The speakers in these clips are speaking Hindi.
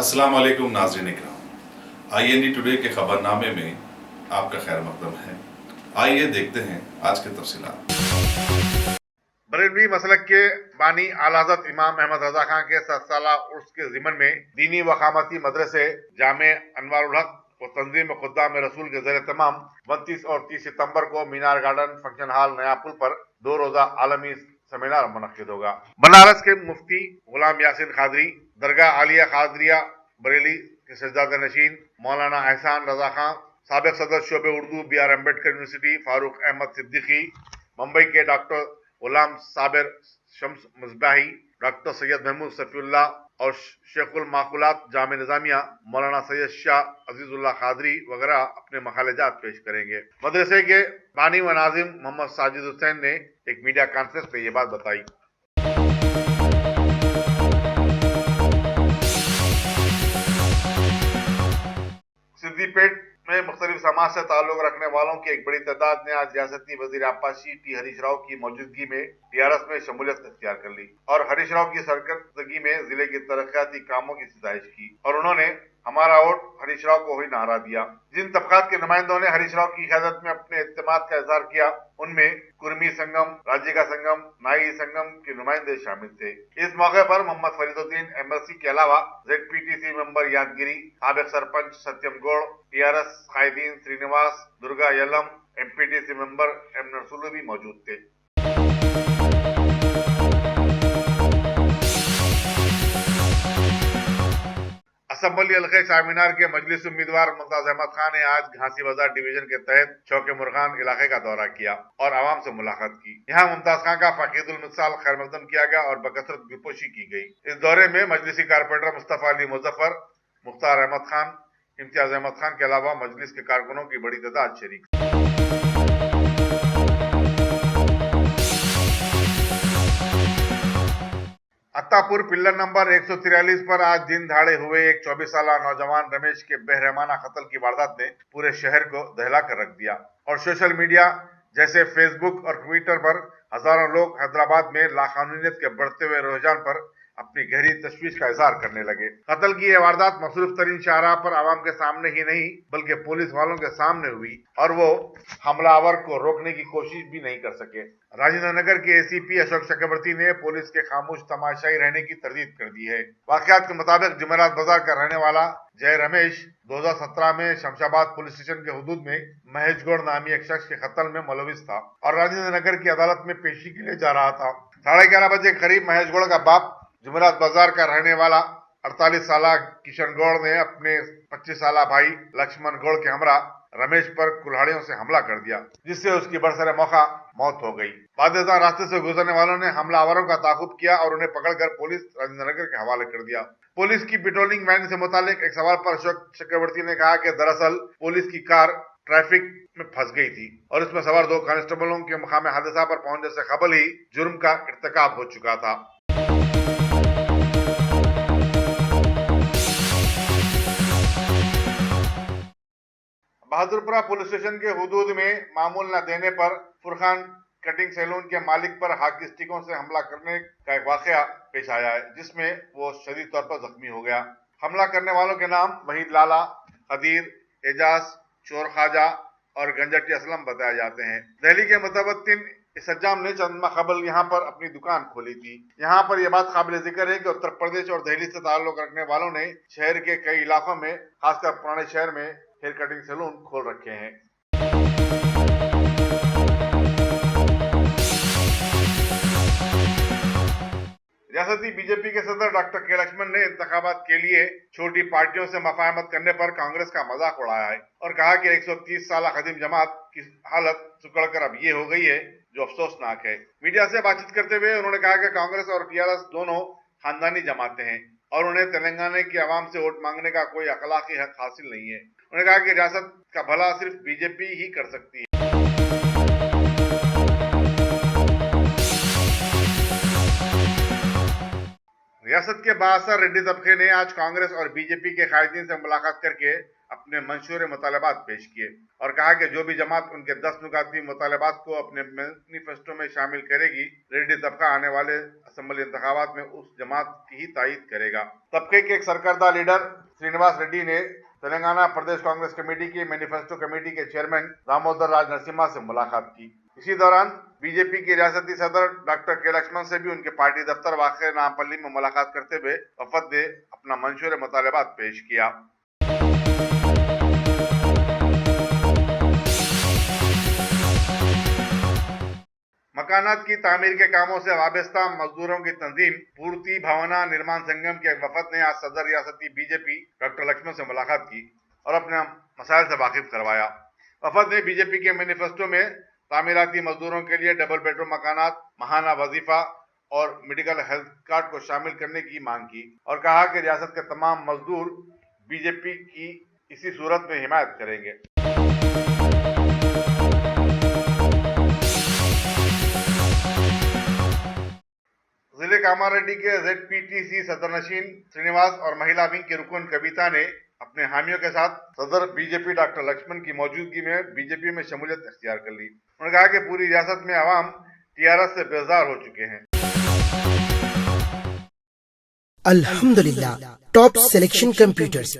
अस्सलाम वालेकुम नाज़रीन इकराम। IND टुडे के खबरनामे में आपका खैर मकदम है। आइए देखते हैं आज के तफसीलात। बरेलवी मसलक के बानी आला हज़रत इमाम अहमद रजा खान के 7 साला उर्स के ज़िमन में दीनी वखामती मदरसे जामे अनवारुल हक और तंजीम खुद्दाम रसूल के ज़ेर तमाम 29 और 30 सितंबर को मीनार गार्डन फंक्शन हॉल नया पुल पर 2 रोजा आलमी सेमिनार मुनक्किद होगा। बनारस के मुफ्ती गुलाम यासिन खादरी, दरगाह आलिया खादरिया बरेली के सज्जादा नशीन मौलाना एहसान रजा खान, साबिक सदर शोबे उर्दू BR अम्बेडकर यूनिवर्सिटी फारूक अहमद सिद्दीकी, मुंबई के डॉक्टर गुलाम साबिर शम्स मजबाही, डॉक्टर सैयद महमूद सफीउल्लाह और शेखुल माकुलात जामे निजामिया मौलाना सैयद शाह अजीजुल्लाह खादरी वगैरह अपने मखालजात पेश करेंगे। मदरसे के बानी व नाजिम मोहम्मद साजिद हुसैन ने एक मीडिया कॉन्फ्रेंस में ये बात बताई। सिद्दीपेट में मुख्तलिफ समाज से ताल्लुक रखने वालों की एक बड़ी तादाद ने आज रियासती वजीर आपाशी T हरीश राव की मौजूदगी में TRS में शमूलियत इख्तियार कर ली और हरीश राव की सरकर्दगी में जिले के तरक्याती कामों की सिफारिश की और उन्होंने हमारा वोट हरीश राव को ही नारा दिया। जिन तबकात के नुमाइंदों ने हरीश राव की क़यादत में अपने इत्तेमाद का इजहार किया उनमें कुर्मी संगम, राज्य का संगम, नाई संगम के नुमाइंदे शामिल थे। इस मौके पर मोहम्मद फरीदुद्दीन MLC के अलावा ZPTC मेंबर यादगिरी, साबिक सरपंच सत्यम गौड़, TRS कायदीन Srinivas, Durga Yalam, MPTC member M Narsulu भी मौजूद थे। असम्बली हल्के शाहमीनार के मजलिस उम्मीदवार मुमताज अहमद खान ने आज घासी बाजार डिवीजन के तहत चौके मुरगान इलाके का दौरा किया और आवाम से मुलाकात की। यहाँ मुमताज खान का फकीदुल मिसाल खैर मकदम किया गया और बकसरत गुलपोशी की गई। इस दौरे में मजलिसी कारपोरेटर मुस्तफा अली मुजफ्फर, मुख्तार अहमद खान, इम्तियाज अहमद खान के अलावा मजलिस के कारकुनों की बड़ी तादाद शरीक। अत्तापुर पिल्लर नंबर 143 पर आज दिन दहाड़े हुए एक 24 साला नौजवान रमेश के बेरहमाना कत्ल की वारदात ने पूरे शहर को दहला कर रख दिया और सोशल मीडिया जैसे फेसबुक और ट्विटर पर हजारों लोग हैदराबाद में लाकानूनियत के बढ़ते हुए रुझान पर अपनी गहरी तशवीश का इजहार करने लगे। कत्ल की यह वारदात मसरूफ तरीन शाहराह पर आवाम के सामने ही नहीं बल्कि पुलिस वालों के सामने हुई और वो हमलावर को रोकने की कोशिश भी नहीं कर सके। राजेंद्र नगर के ACP अशोक चक्रवर्ती ने पुलिस के खामोश तमाशाई रहने की तरदीद कर दी है। वाकयात के मुताबिक जुमेरात बाजार का रहने वाला जय रमेश 2017 में शमशाबाद पुलिस स्टेशन के हुदूद में महेश गौड़ नामी एक शख्स के कत्ल में मुलविस था और राजेंद्र नगर की अदालत में पेशी के लिए जा रहा था। 11:30 बजे करीब महेश गौड़ का बाप जुमेरात बाजार का रहने वाला 48 साला किशन गौड़ ने अपने 25 साला भाई लक्ष्मण गौड़ के हमरा रमेश पर कुल्हाड़ियों से हमला कर दिया जिससे उसकी बरसरे मौका मौत हो गई। बादशाह रास्ते से गुजरने वालों ने हमलावरों का ताकुब किया और उन्हें पकड़कर पुलिस राजेंद्र नगर के हवाले कर दिया। पुलिस की पेट्रोलिंग वैन से मुतालिक एक सवाल पर अशोक चक्रवर्ती ने कहा कि दरअसल पुलिस की कार ट्रैफिक में फंस गई थी और इसमें सवार 2 कांस्टेबलों के मकाम हादसा पर पहुंचने से कबल ही जुर्म का इर्तिकाब हो चुका था। बहादुरपुरा पुलिस स्टेशन के हुदूद में मामूल न देने पर फुरखान कटिंग सैलून के मालिक पर हॉकी स्टिकों से हमला करने का एक वाकया पेश आया है जिसमें वो शदीद तौर पर जख्मी हो गया। हमला करने वालों के नाम वहीद लाला, खदीर, एजाज, चोर ख्वाजा और गंजटी असलम बताए जाते हैं। दिल्ली के मुतवत्तिन सज्जाम ने चंद माह कबल यहाँ पर अपनी दुकान खोली थी। यहाँ पर यह बात काबिल जिक्र है कि उत्तर प्रदेश और दिल्ली से ताल्लुक रखने वालों ने शहर के कई इलाकों में खासकर पुराने शहर में हेयर कटिंग सैलून खोल रखे हैं। रियासती बीजेपी के सदर डॉक्टर के लक्ष्मण ने इंतखाबात के लिए छोटी पार्टियों से मफाहमत करने पर कांग्रेस का मजाक उड़ाया है और कहा कि 130 साल कदीम जमात की हालत सुकड़कर अब ये हो गई है जो अफसोसनाक है। मीडिया से बातचीत करते हुए उन्होंने कहा कि कांग्रेस और TRS दोनों खानदानी जमातें हैं और उन्हें तेलंगाना की आवाम से वोट मांगने का कोई अखलाकी हक हासिल नहीं है। उन्होंने कहा कि रियासत का भला सिर्फ बीजेपी ही कर सकती है। रियासत के 62 रेड्डी तबके ने आज कांग्रेस और बीजेपी के कायदीन से मुलाकात करके अपने मंशूर मुतालबात पेश किए और कहा कि जो भी जमात उनके 10 नुकाती मुतालबात को अपने मैनिफेस्टो में शामिल करेगी, रेड्डी तबका आने वाले असेंबली इंतखाबात में उस जमात की ही तायीद करेगा। तबके के एक सरकर्दा लीडर श्रीनिवास रेड्डी ने तेलंगाना प्रदेश कांग्रेस कमेटी की मैनिफेस्टो कमेटी के चेयरमैन दामोदर राज नरसिम्हा से मुलाकात की। इसी दौरान बीजेपी के रियासती सदर डॉक्टर के लक्ष्मण से भी उनके पार्टी दफ्तर वाक़े नामपल्ली में मुलाकात करते हुए वफद ने अपना मंशूर मुतालबात पेश किया। मकानात की तामीर के कामों से वाबस्ता मजदूरों की तंजीम पूर्ति भवना निर्माण संगम के वफद ने आज सदर रियासती बीजेपी डॉक्टर लक्ष्मण से मुलाकात की और अपने मसाइल से वाकिफ करवाया। वफद ने बीजेपी के मैनिफेस्टो में तामीराती मजदूरों के लिए डबल बेडरूम मकानात, महाना वजीफा और मेडिकल हेल्थ कार्ड को शामिल करने की मांग की और कहा कि रियासत के तमाम मजदूर बीजेपी की इसी सूरत में हिमायत करेंगे। जिले कामारेड्डी के ZPTC सदरनशीन श्रीनिवास और महिला विंग के रुकन कविता ने अपने हामियों के साथ सदर बीजेपी डॉक्टर लक्ष्मण की मौजूदगी में बीजेपी में शमूलियत इख्तियार कर ली। उन्होंने कहा कि पूरी रियासत में अवाम TRS से बेजार हो चुके हैं। अल्हम्दुलिल्लाह, top selection computers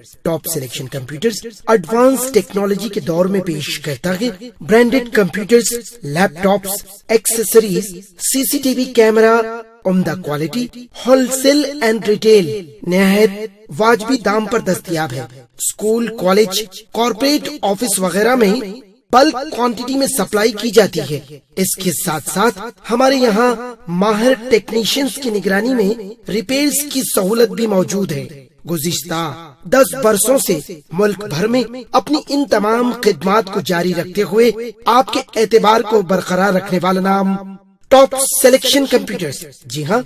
advance technology के दौर में पेश करता है branded computers, laptops, accessories, CCTV camera, उम्दा क्वालिटी, होलसेल एंड रिटेल निहायत वाजबी दाम पर दस्तयाब है। स्कूल, कॉलेज, कॉर्पोरेट ऑफिस वगैरह में बल्क क्वांटिटी में सप्लाई की जाती है। इसके साथ साथ हमारे यहाँ माहिर टेक्नीशियंस की निगरानी में रिपेयर्स की सहूलत भी मौजूद है। गुज़िश्ता 10 बरसों से मुल्क भर में अपनी इन तमाम खिदमात को जारी रखते हुए आपके एतबार को बरकरार रखने वाला नाम टॉप सिलेक्शन कंप्यूटर्स। जी हाँ,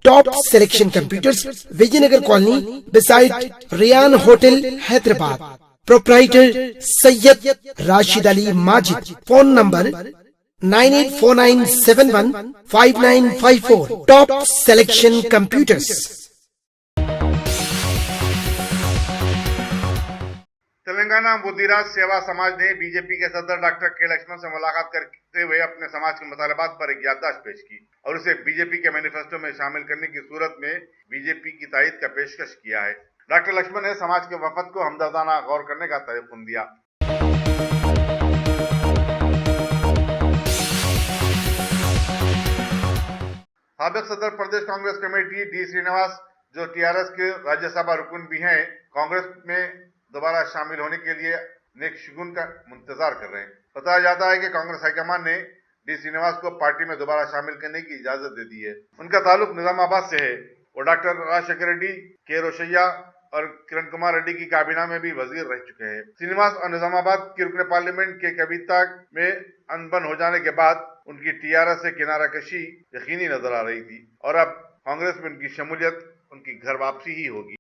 top selection computers, Vijayanagar colony beside Riyan hotel, Hyderabad. Proprietor Syed Rashid Ali Majid. Phone number 9849715954। Top selection computers. Telangana Buddhiraj Seva Samaj ने बीजेपी के सदर डॉक्टर के लक्ष्मण से मुलाकात करते हुए अपने समाज के मुतालबात पर एक याददाश्त पेश की और उसे बीजेपी के मैनिफेस्टो में शामिल करने की सूरत में बीजेपी की तायीद का पेशकश किया है। डॉक्टर लक्ष्मण ने समाज के वफद को हमदर्दाना गौर करने का तयक़ुन दिया। साबिक सदर प्रदेश कांग्रेस कमेटी D श्रीनिवास, जो TRS के राज्यसभा रुकन भी हैं, कांग्रेस में दोबारा शामिल होने के लिए नेक शुगुन का इंतजार कर रहे हैं। बताया जाता है कि कांग्रेस हाईकमान ने D श्रीनिवास को पार्टी में दोबारा शामिल करने की इजाजत दे दी है। उनका ताल्लुक निजामाबाद से है। वो डॉक्टर राजशेखर रेड्डी, के रोशैया और किरण कुमार रेड्डी की काबीना में भी वजीर रह चुके हैं। श्रीनिवास और निजामाबाद की रुकन पार्लियामेंट के कविता में अनबन हो जाने के बाद उनकी TRS से किनारा कशी यकीनी नजर आ रही थी और अब कांग्रेस में उनकी शमूलियत उनकी घर वापसी ही होगी।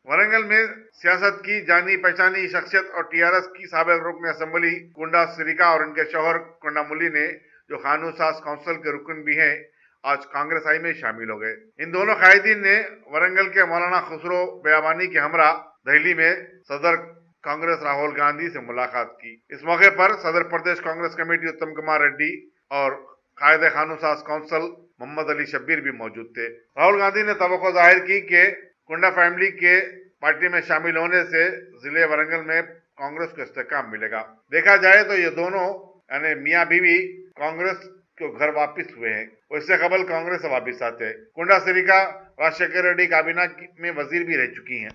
वरंगल में सियासत की जानी पहचानी शख्सियत और TRS की साबिक रुकन असेंबली कुंडा सिरिका और उनके शौहर कुंडा मुली ने, जो कानून साज काउंसिल के रुकन भी हैं, आज कांग्रेस आई में शामिल हो गए। इन दोनों कायदीन ने वरंगल के मौलाना खुसरो बयाबानी के हमरा दिल्ली में सदर कांग्रेस राहुल गांधी से मुलाकात की। इस मौके पर सदर प्रदेश कांग्रेस कमेटी उत्तम कुमार रेड्डी और कायदे कानून साज काउंसिल मोहम्मद अली शब्बीर भी मौजूद थे। राहुल गांधी ने तवक्को जाहिर की कि कुंडा फैमिली के पार्टी में शामिल होने से जिले वरंगल में कांग्रेस को इस्तेहकाम मिलेगा। देखा जाए तो ये दोनों यानी मियाँ बीवी कांग्रेस को घर वापिस हुए हैं। वो इससे कबल कांग्रेस से वापिस आते हैं। कुंडा सिरिका राजशेखर रेड्डी काबीना में वजीर भी रह चुकी हैं।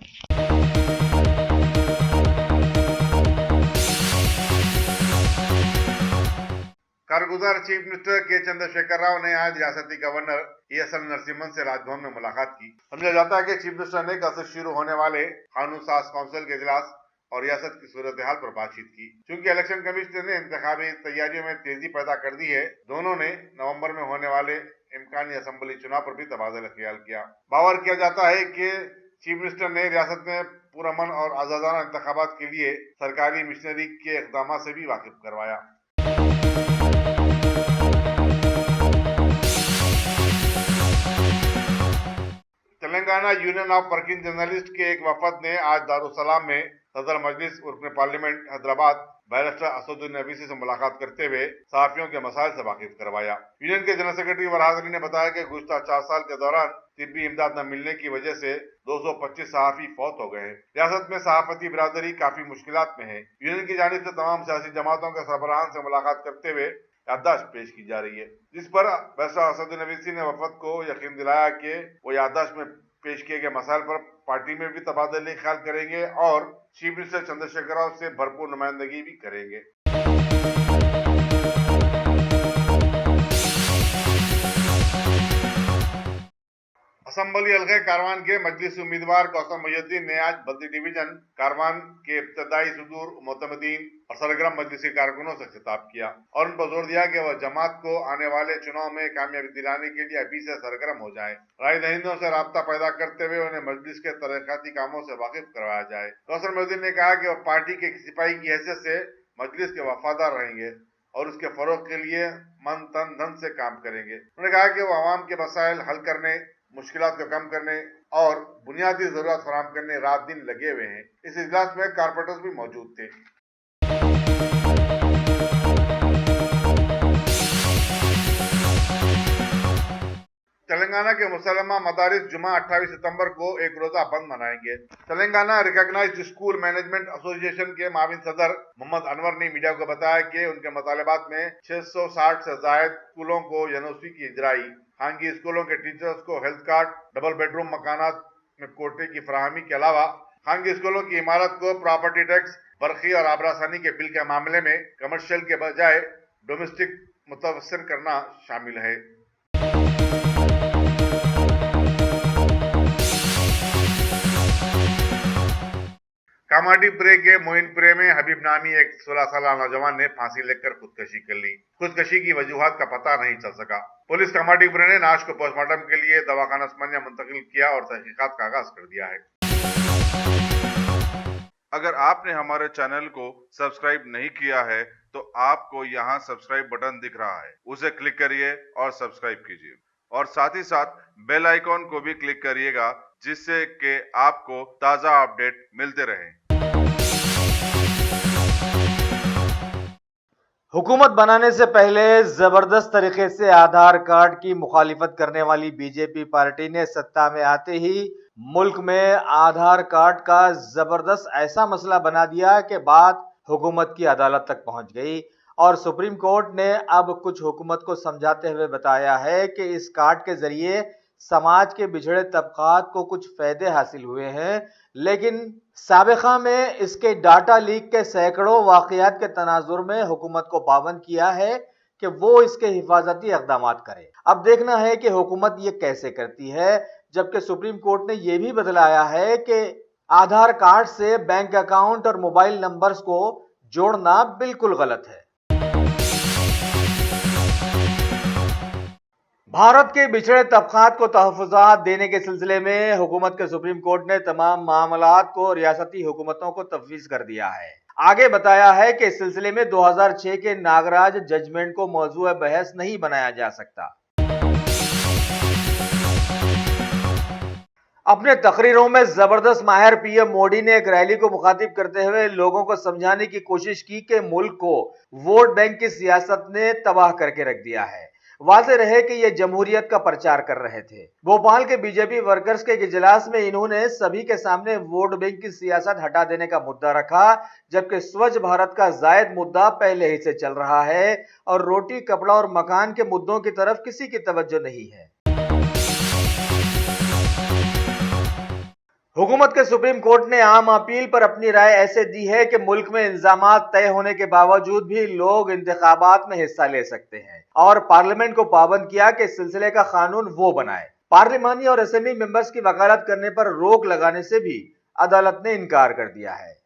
कारगुजार चीफ मिनिस्टर के चंद्रशेखर राव ने आज रियासती गवर्नर ESL नरसिम्हन से राजभवन में मुलाकात की। समझा जाता है कि चीफ मिनिस्टर ने कल से शुरू होने वाले कानून साज काउंसिल के इजलास और रियासत की सूरत हाल पर बातचीत की। चूंकि इलेक्शन कमीशन ने इंतखाबी तैयारियों में तेजी पैदा कर दी है, दोनों ने नवंबर में होने वाले इम्कानी असेंबली चुनाव पर भी तबादला ख्याल किया। बावर किया जाता है कि चीफ मिनिस्टर ने रियासत में पुरअमन और आजादाना इंतखाबात के लिए सरकारी मिशनरी के इक़दाम से भी वाकिफ करवाया। Telangana union of working journalist के एक वफद ने आज दारुसलाम में सदर मजलिस उर्फ पार्लियामेंट हैदराबाद बैरिस्टर असदुद्दीन अवीसी से मुलाकात करते हुए सहाफियों के मसाइल से वाकिफ करवाया। यूनियन के जनरल सेक्रेटरी फरहाद अली ने बताया कि गुज़श्ता 4 साल के दौरान तिब्बी इमदाद न मिलने की वजह से 225 सहाफी फौत हो गए हैं। रियासत में सहाफती बिरादरी काफी मुश्किलात में है। यूनियन की जानिब से तमाम सियासी जमातों के सरबराहान से मुलाकात करते हुए याददाश्त पेश की जा रही है, जिस पर बैरिस्टर असदुद्दीन अवीसी ने वफद को यकीन दिलाया कि वो याददाश्त में पेश किए गए मसाइल पर पार्टी में भी तबादले ख्याल करेंगे और चीफ मिनिस्टर चंद्रशेखर राव से भरपूर नुमाइंदगी भी करेंगे। असम्बली हल्के कारवान के मजलिस उम्मीदवार कौसम मोहिउद्दीन ने आज बल्दी डिवीजन कारवान के इब्तदाई सुदूर मोतमदीन और सरगर्म मजलिसी कारकुनों से खिताब किया और उन पर जोर दिया कि वह जमात को आने वाले चुनाव में कामयाबी दिलाने के लिए अभी से सरगर्म हो जाए। राय दहिंदों से राब्ता पैदा करते हुए उन्हें मजलिस के तरक्याती कामों से वाकिफ करवाया जाए। कौसम मोहिउद्दीन ने कहा कि वह पार्टी के सिपाही की हैसियत से मजलिस के वफादार रहेंगे और उसके फरोग के लिए मन तन धन से काम करेंगे। उन्होंने कहा कि वो आवाम के मसाइल हल करने, मुश्किलात को कम करने और बुनियादी जरूरत फराहम करने रात दिन लगे हुए हैं। इस इजलास में कारपोरेटर्स भी मौजूद थे। तेलंगाना के मुसलमा मदारिस जुमा 28 सितंबर को एक रोजा बंद मनाएंगे। Telangana recognised school management association के माविन सदर मोहम्मद अनवर ने मीडिया को बताया कि उनके मुतालबात में 660 से जायद स्कूलों को यूनिवर्सिटी की इजराई, खानगी स्कूलों के टीचर्स को हेल्थ कार्ड, डबल बेडरूम मकानात में कोटे की फराहमी के अलावा खानगी स्कूलों की इमारत को प्रॉपर्टी टैक्स, बरखी और आबरासानी के बिल के मामले में कमर्शियल के बजाय डोमेस्टिक मुतवस्सिल करना शामिल है। कामाडीपुरे के मोइनपुरे में हबीब नामी एक 16 साल नौजवान ने फांसी लेकर खुदकशी कर ली। खुदकशी की वजूहात का पता नहीं चल सका। पुलिस कामाडीपुरे ने लाश को पोस्टमार्टम के लिए दवाखाना उस्मानिया मुंतकिल किया और तहकीकात का आगाज कर दिया है। अगर आपने हमारे चैनल को सब्सक्राइब नहीं किया है तो आपको यहाँ सब्सक्राइब बटन दिख रहा है, उसे क्लिक करिए और सब्सक्राइब कीजिए और साथ ही साथ बेल आइकॉन को भी क्लिक करिएगा, जिससे कि आपको ताजा अपडेट मिलते रहें। हुकूमत बनाने से पहले जबरदस्त तरीके से आधार कार्ड की मुखालिफत करने वाली बीजेपी पार्टी ने सत्ता में आते ही मुल्क में आधार कार्ड का जबरदस्त ऐसा मसला बना दिया कि बात हुकूमत की अदालत तक पहुंच गई और सुप्रीम कोर्ट ने अब कुछ हुकूमत को समझाते हुए बताया है कि इस कार्ड के जरिए समाज के बिछड़े तबकात को कुछ फायदे हासिल हुए हैं, लेकिन साबिक़ा में इसके डाटा लीक के सैकड़ों वाक़यात के तनाजुर में हुकूमत को पाबंद किया है कि वो इसके हिफाजती इक़दाम करे। अब देखना है कि हुकूमत ये कैसे करती है, जबकि सुप्रीम कोर्ट ने यह भी बतलाया है कि आधार कार्ड से बैंक अकाउंट और मोबाइल नंबर्स को जोड़ना बिल्कुल गलत है। भारत के बिछड़े तबकात को तहफ़्फ़ुज़ात देने के सिलसिले में हुकूमत के सुप्रीम कोर्ट ने तमाम मामलात को रियासती हुकूमतों को तफवीज़ कर दिया है। आगे बताया है कि इस सिलसिले में 2006 के नागराज जजमेंट को मौज़ूअ बहस नहीं बनाया जा सकता। अपने तकरीरों में जबरदस्त माहिर पीएम मोदी ने एक रैली को मुखातिब करते हुए लोगों को समझाने की कोशिश की कि मुल्क को वोट बैंक की सियासत ने तबाह करके रख दिया है। वाज़ेह रहे कि ये जमहूरियत का प्रचार कर रहे थे। भोपाल के बीजेपी वर्कर्स के इजलास में इन्होंने सभी के सामने वोट बैंक की सियासत हटा देने का मुद्दा रखा, जबकि स्वच्छ भारत का जायद मुद्दा पहले ही से चल रहा है और रोटी, कपड़ा और मकान के मुद्दों की तरफ किसी की तवज्जो नहीं है। हुकूमत के सुप्रीम कोर्ट ने आम अपील पर अपनी राय ऐसे दी है कि मुल्क में इंतजामात तय होने के बावजूद भी लोग इंतखाबात में हिस्सा ले सकते हैं और पार्लियामेंट को पाबंद किया कि इस सिलसिले का कानून वो बनाए। पार्लिमानी और असेंबली मेंबर्स की वकालत करने पर रोक लगाने से भी अदालत ने इनकार कर दिया है।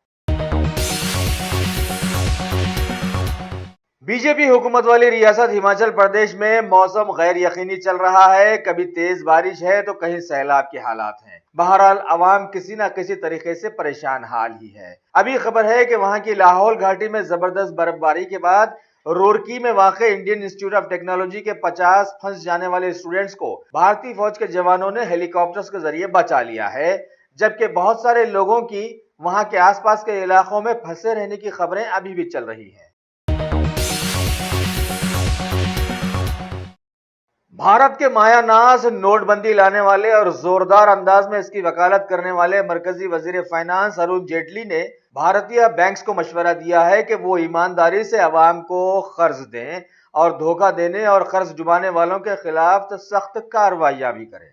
बीजेपी हुकूमत वाली रियासत हिमाचल प्रदेश में मौसम गैर यकीनी चल रहा है। कभी तेज बारिश है तो कहीं सैलाब के हालात हैं। बहरहाल अवाम किसी न किसी तरीके से परेशान हाल ही है। अभी खबर है कि वहां की लाहौल घाटी में जबरदस्त बर्फबारी के बाद रुड़की में वाक़े इंडियन इंस्टीट्यूट ऑफ टेक्नोलॉजी के 50 फंस जाने वाले स्टूडेंट्स को भारतीय फौज के जवानों ने हेलीकॉप्टर्स के जरिए बचा लिया है, जबकि बहुत सारे लोगों की वहां के आसपास के इलाकों में फंसे रहने की खबरें अभी भी चल रही हैं। भारत के मायानाज नोटबंदी लाने वाले और जोरदार अंदाज में इसकी वकालत करने वाले मरकजी वजीर फाइनेंस अरुण जेटली ने भारतीय बैंक्स को मशवरा दिया है कि वो ईमानदारी से अवाम को कर्ज दें और धोखा देने और कर्ज डुबाने वालों के खिलाफ सख्त कार्रवाइयां भी करें।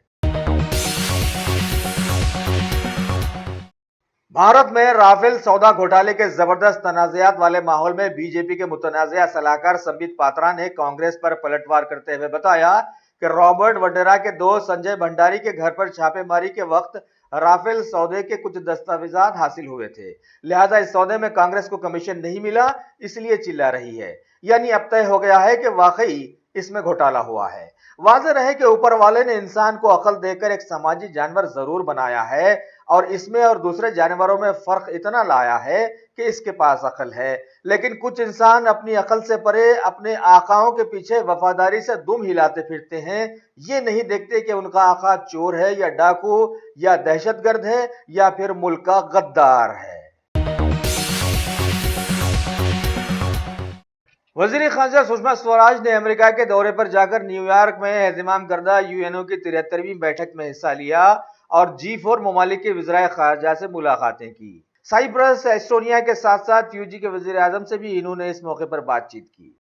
भारत में राफेल सौदा घोटाले के जबरदस्त तनाज़ात वाले माहौल में बीजेपी के मुतनाज़िया सलाहकार संबित पात्रा ने कांग्रेस पर पलटवार करते हुए बताया कि रॉबर्ट वड्रा के दोस्त संजय भंडारी के घर पर छापेमारी के वक्त राफेल सौदे के कुछ दस्तावेजात हासिल हुए थे, लिहाजा इस सौदे में कांग्रेस को कमीशन नहीं मिला, इसलिए चिल्ला रही है। यानी अब तय हो गया है कि वाकई इसमें घोटाला हुआ है। वाज़ेह रहे कि ऊपर वाले ने इंसान को अकल देकर एक समाजी जानवर जरूर बनाया है और इसमें और दूसरे जानवरों में फर्क इतना लाया है कि इसके पास अकल है, लेकिन कुछ इंसान अपनी अकल से परे अपने आकाओं के पीछे वफादारी से दुम हिलाते फिरते हैं। ये नहीं देखते कि उनका आका चोर है या डाकू या दहशतगर्द है या फिर मुल्क का गद्दार है। वजीर खारजा सुषमा स्वराज ने अमेरिका के दौरे पर जाकर न्यूयॉर्क में एहतमाम करदा यूएनओ की 73वीं बैठक में हिस्सा लिया और G4 ममालिक के वज़ीर खारजा से मुलाकातें की। साइप्रस, एस्टोनिया के साथ साथ यूजी के वज़ीर आज़म से भी इन्होंने इस मौके पर बातचीत की।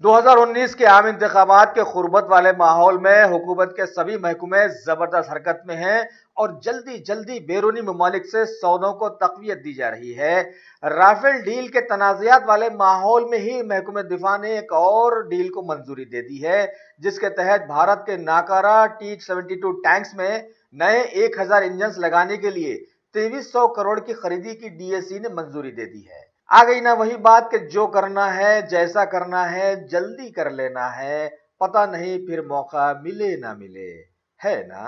2019 के आम इंतखाबात के खुरबत वाले माहौल में हुकूमत के सभी महकमे जबरदस्त हरकत में हैं और जल्दी जल्दी बैरूनी ममालिक से सौदों को तक़वियत दी जा रही है। राफेल डील के तनाज़ात वाले माहौल में ही महकमे दिफा ने एक और डील को मंजूरी दे दी है, जिसके तहत भारत के नाकारा T-72 टैंक्स में नए 1000 इंजन लगाने के लिए 2300 करोड़ की खरीदी की DAC ने मंजूरी दे दी है। आ गई ना वही बात कि जो करना है, जैसा करना है, जल्दी कर लेना है, पता नहीं फिर मौका मिले ना मिले, है ना।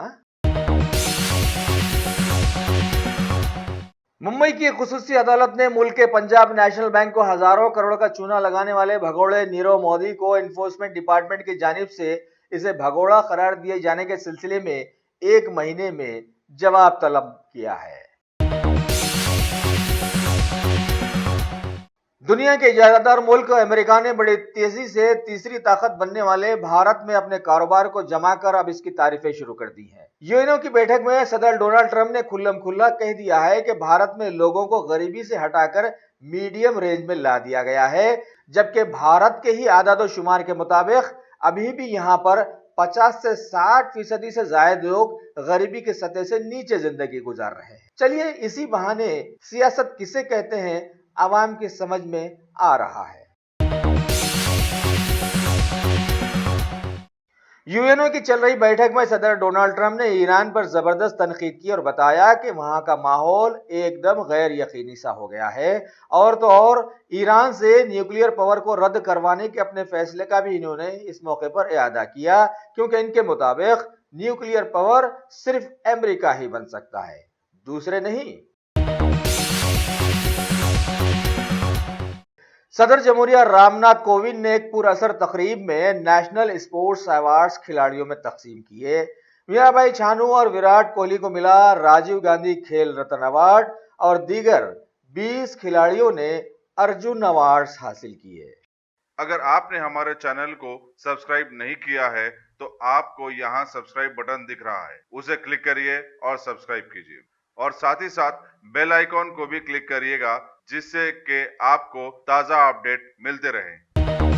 मुंबई की खुसूसी अदालत ने मुल्क के पंजाब नेशनल बैंक को हजारों करोड़ का चूना लगाने वाले भगोड़े नीरव मोदी को एनफोर्समेंट डिपार्टमेंट की जानिब से इसे भगोड़ा करार दिए जाने के सिलसिले में 1 महीने में जवाब तलब किया है। दुनिया के ज्यादातर मुल्क अमेरिका ने बड़ी तेजी से तीसरी ताकत बनने वाले भारत में अपने कारोबार को जमा कर अब इसकी तारीफें शुरू कर दी हैं। यूएनओ की बैठक में सदर डोनाल्ड ट्रंप ने खुल्लम खुल्ला कह दिया है कि भारत में लोगों को गरीबी से हटाकर मीडियम रेंज में ला दिया गया है, जबकि भारत के ही आदादोशुमार के मुताबिक अभी भी यहाँ पर 50 से 60% से ज्यादा लोग गरीबी के सतह से नीचे जिंदगी गुजार रहे हैं। चलिए इसी बहाने सियासत किसे कहते हैं आवाम की समझ में आ रहा है। यूएनओ की चल रही बैठक में सदर डोनाल्ड ट्रंप ने ईरान पर जबरदस्त तनकीद की और बताया कि वहां का माहौल एकदम गैर यकीनी सा हो गया है और तो और ईरान से न्यूक्लियर पावर को रद्द करवाने के अपने फैसले का भी इन्होंने इस मौके पर इआदा किया, क्योंकि इनके मुताबिक न्यूक्लियर पावर सिर्फ अमेरिका ही बन सकता है, दूसरे नहीं। सदर जमहूरिया रामनाथ कोविंद ने एक पुरअसर तकरीब में नेशनल स्पोर्ट्स अवार्ड्स खिलाड़ियों में तकसीम किए। मीराबाई चानू और विराट कोहली को मिला राजीव गांधी खेल रत्न अवार्ड और दीगर 20 खिलाड़ियों ने अर्जुन अवार्ड्स हासिल किए। अगर आपने हमारे चैनल को सब्सक्राइब नहीं किया है तो आपको यहाँ सब्सक्राइब बटन दिख रहा है, उसे क्लिक करिए और सब्सक्राइब कीजिए और साथ ही साथ बेल आइकॉन को भी क्लिक करिएगा, जिससे कि आपको ताज़ा अपडेट मिलते रहें।